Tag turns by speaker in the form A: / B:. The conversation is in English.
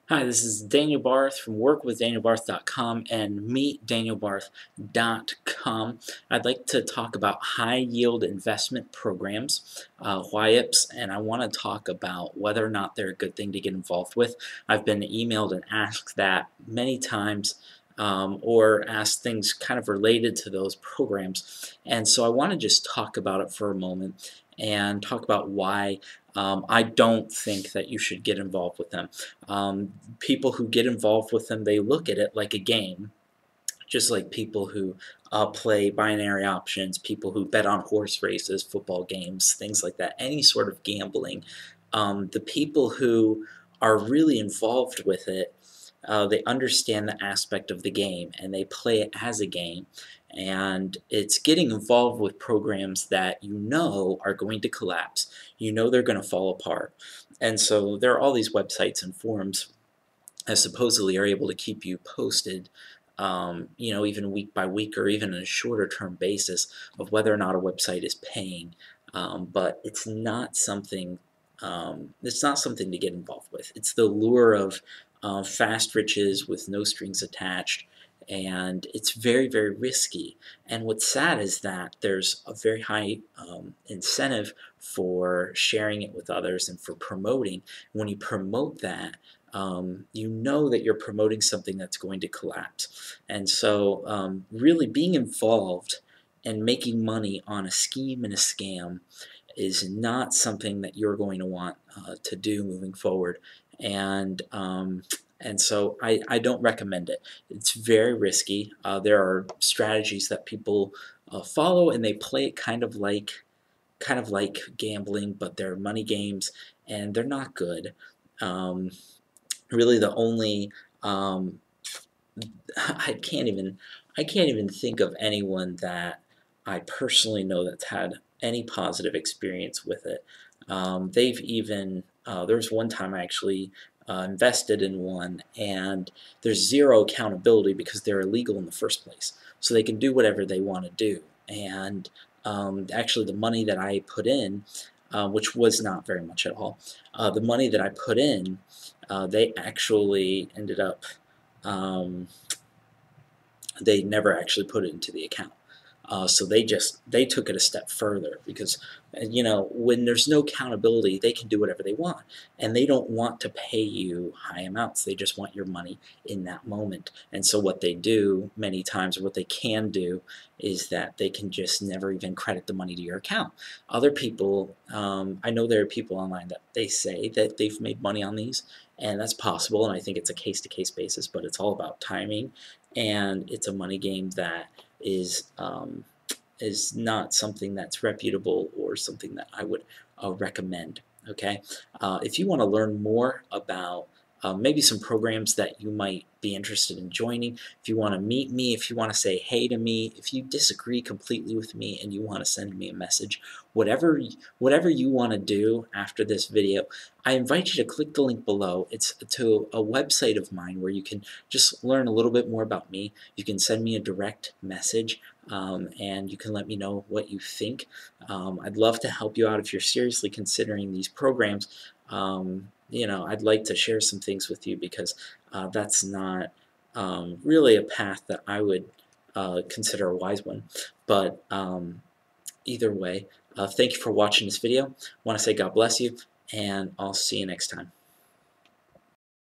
A: Hi, this is Daniel Barth from workwithdanielbarth.com and meetdanielbarth.com. I'd like to talk about high yield investment programs, HYIPs, and I want to talk about whether or not they're a good thing to get involved with. I've been emailed and asked that many times, or asked things kind of related to those programs, and so I want to just talk about it for a moment and talk about why I don't think that you should get involved with them. People who get involved with them, they look at it like a game, just like people who play binary options, people who bet on horse races, football games, things like that, any sort of gambling. The people who are really involved with it, they understand the aspect of the game and they play it as a game. And it's getting involved with programs that you know are going to collapse. You know they're going to fall apart. And so there are all these websites and forums that supposedly are able to keep you posted, even week by week or even on a shorter term basis of whether or not a website is paying. But it's not something to get involved with. It's the lure of fast riches with no strings attached, and it's very, very risky. And what's sad is that there's a very high incentive for sharing it with others and for promoting. When you promote that, you know that you're promoting something that's going to collapse. And so really being involved and making money on a scheme and a scam is not something that you're going to want to do moving forward. And so I don't recommend it. It's very risky. There are strategies that people follow, and they play it kind of like gambling, but they're money games, and they're not good. Um, Really, the only I can't even think of anyone that I personally know that's had any positive experience with it. They've even there was one time I actually invested in one, and there's zero accountability because they're illegal in the first place, so they can do whatever they want to do. And actually, the money that I put in, which was not very much at all, the money that I put in, they actually ended up um, they never actually put it into the account. So they took it a step further because when there's no accountability, they can do whatever they want, and they don't want to pay you high amounts. They just want your money in that moment. And so what they do many times, or what they can do, is that they can just never even credit the money to your account. Other people, I know there are people online that they say that they've made money on these, and that's possible. And I think it's a case-to-case basis, but it's all about timing, and it's a money game that is not something that's reputable or something that I would recommend. Okay, if you want to learn more about maybe some programs that you might be interested in joining, if you want to meet me, if you want to say hey to me, if you disagree completely with me and you want to send me a message, whatever you want to do after this video, I invite you to click the link below. It's to a website of mine where you can just learn a little bit more about me. You can send me a direct message, and you can let me know what you think. I'd love to help you out if you're seriously considering these programs. I'd like to share some things with you because that's not really a path that I would consider a wise one. But either way, thank you for watching this video. I want to say God bless you, and I'll see you next time.